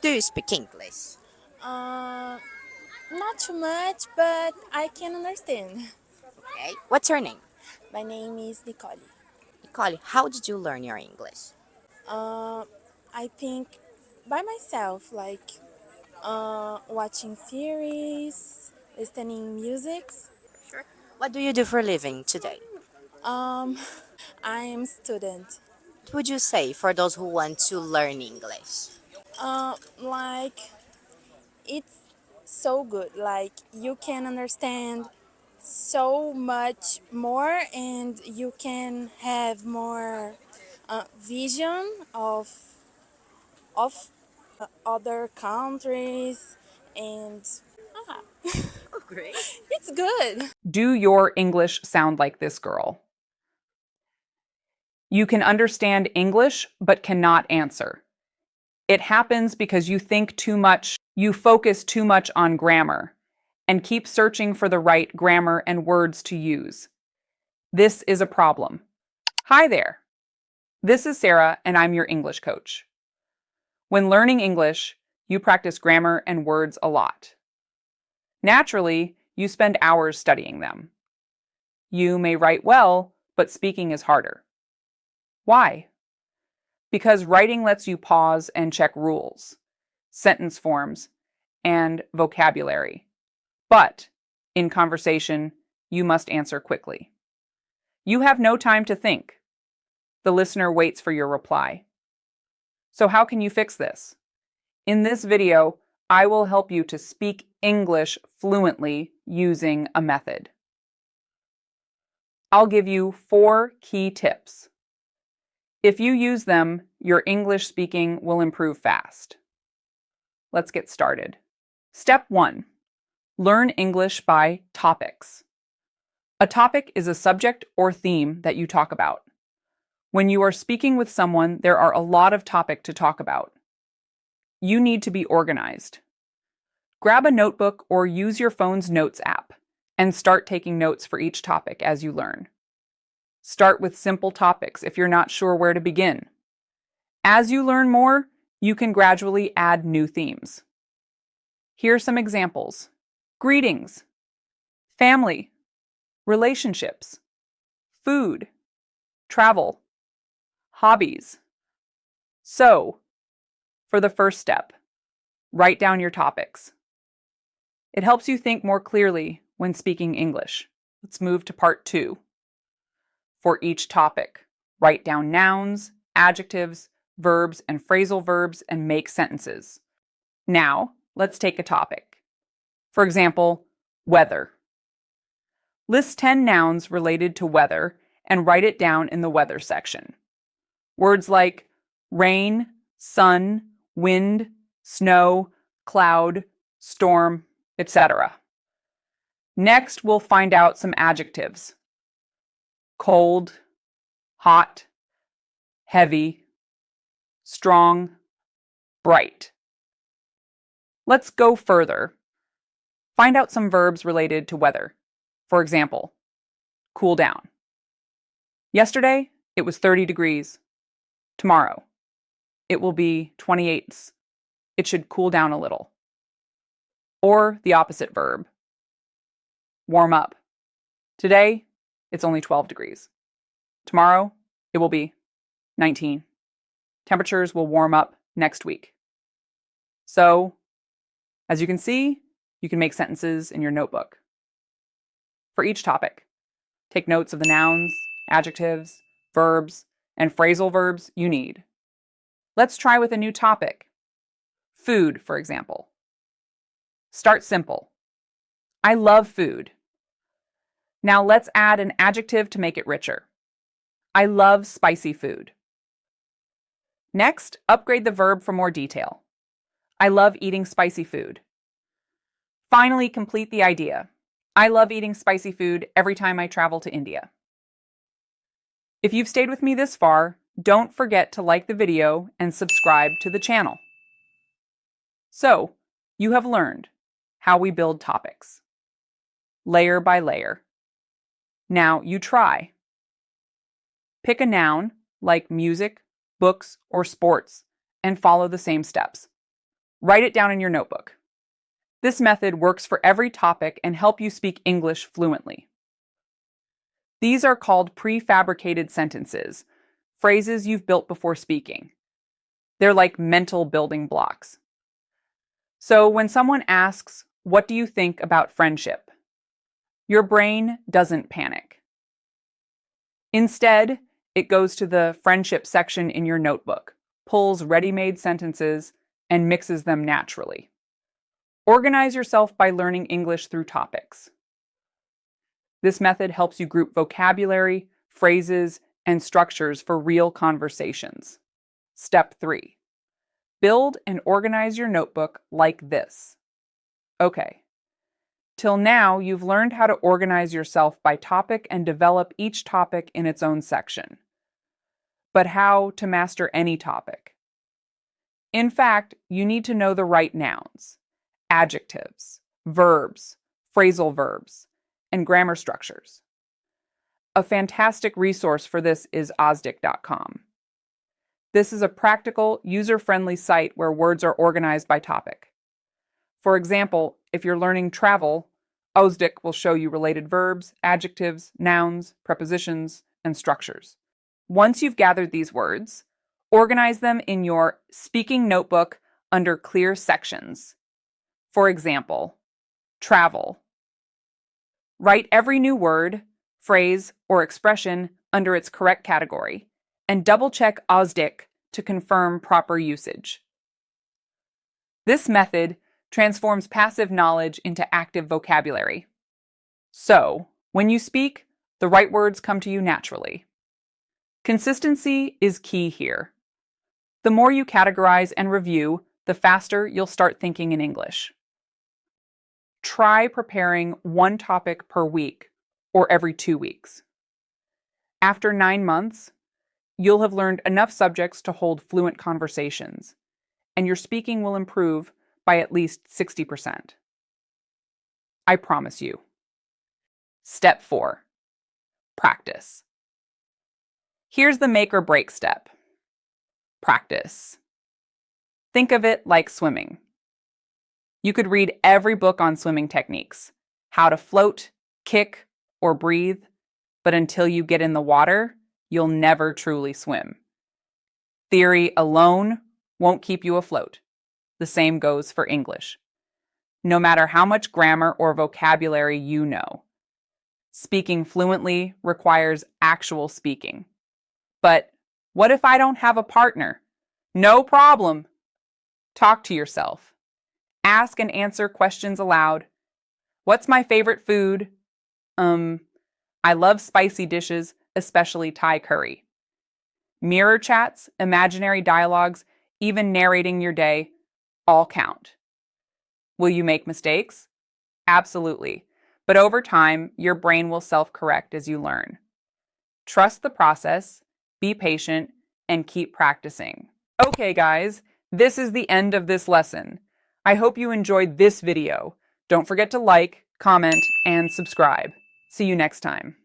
Do you speak English? Uh, Not too much, but I can understand. Okay. What's your name? My name is Nicole. Nicole, how did you learn your English? Uh, I think by myself, like watching series, listening musics. Sure. What do you do for a living today? Um, I am student. What would you say for those who want to learn English? Like it's so good. Like you can understand so much more, and you can have more vision of other countries, and ah, Oh, great. it's good. Do your English sound like this girl? You can understand English but cannot answer. It happens because you think too much, you focus too much on grammar, and keep searching for the right grammar and words to use. This is a problem. Hi there. This is Sarah, and I'm your English coach. When learning English, you practice grammar and words a lot. Naturally, you spend hours studying them. You may write well, but speaking is harder. Why? Because writing lets you pause and check rules, sentence forms, and vocabulary. But in conversation, you must answer quickly. You have no time to think. The listener waits for your reply. So how can you fix this? In this video, I will help you to speak English fluently using a method. I'll give you 4 key tips. If you use them, your English speaking will improve fast. Let's get started. Step 1. Learn English by topics. A topic is a subject or theme that you talk about. When you are speaking with someone, there are a lot of topics to talk about. You need to be organized. Grab a notebook or use your phone's notes app and start taking notes for each topic as you learn. Start with simple topics if you're not sure where to begin. As you learn more, you can gradually add new themes. Here are some examples. Greetings, family, relationships, food, travel, hobbies. So, for the first step, write down your topics. It helps you think more clearly when speaking English. Let's move to part 2. For each topic, write down nouns, adjectives, verbs, and phrasal verbs and make sentences. Now, let's take a topic. For example, weather. List 10 nouns related to weather and write it down in the weather section. Words like rain, sun, wind, snow, cloud, storm, etc. Next, we'll find out some adjectives. Cold, hot, heavy, strong, bright. Let's go further. Find out some verbs related to weather. For example, cool down. Yesterday, it was 30 degrees. Tomorrow, it will be 28. It should cool down a little. Or the opposite verb, warm up. Today, it's only 12 degrees. Tomorrow, it will be 19. Temperatures will warm up next week. So, as you can see, you can make sentences in your notebook. For each topic, take notes of the nouns, adjectives, verbs, and phrasal verbs you need. Let's try with a new topic. Food, for example. Start simple. I love food. Now let's add an adjective to make it richer. I love spicy food. Next, upgrade the verb for more detail. I love eating spicy food. Finally, complete the idea. I love eating spicy food every time I travel to India. If you've stayed with me this far, don't forget to like the video and subscribe to the channel. So, you have learned how we build topics, layer by layer. Now you try. Pick a noun like music, books, or sports and follow the same steps. Write it down in your notebook. This method works for every topic and help you speak English fluently. These are called prefabricated sentences, phrases you've built before speaking. They're like mental building blocks. So when someone asks, "What do you think about friendship?" your brain doesn't panic. Instead, it goes to the friendship section in your notebook, pulls ready-made sentences, and mixes them naturally. Organize yourself by learning English through topics. This method helps you group vocabulary, phrases, and structures for real conversations. Step 3. Build and organize your notebook like this. Okay. Till now, you've learned how to organize yourself by topic and develop each topic in its own section. But how to master any topic? In fact, you need to know the right nouns, adjectives, verbs, phrasal verbs, and grammar structures. A fantastic resource for this is osdic.com. This is a practical, user-friendly site where words are organized by topic. For example, if you're learning travel, Osdic will show you related verbs, adjectives, nouns, prepositions, and structures. Once you've gathered these words, organize them in your speaking notebook under clear sections. For example, travel. Write every new word, phrase, or expression under its correct category, and double-check Osdic to confirm proper usage. This method transforms passive knowledge into active vocabulary. So, when you speak, the right words come to you naturally. Consistency is key here. The more you categorize and review, the faster you'll start thinking in English. Try preparing one topic per week or every 2 weeks. After 9 months, you'll have learned enough subjects to hold fluent conversations, and your speaking will improve by at least 60%. I promise you. Step 4. Practice. Here's the make or break step. Practice. Think of it like swimming. You could read every book on swimming techniques, how to float, kick, or breathe, but until you get in the water, you'll never truly swim. Theory alone won't keep you afloat. The same goes for English. No matter how much grammar or vocabulary you know, speaking fluently requires actual speaking. But what if I don't have a partner? No problem. Talk to yourself. Ask and answer questions aloud. What's my favorite food? I love spicy dishes, especially Thai curry. Mirror chats, imaginary dialogues, even narrating your day, all count. Will you make mistakes? Absolutely. But over time, your brain will self-correct as you learn. Trust the process, be patient, and keep practicing. Okay, guys, this is the end of this lesson. I hope you enjoyed this video. Don't forget to like, comment, and subscribe. See you next time.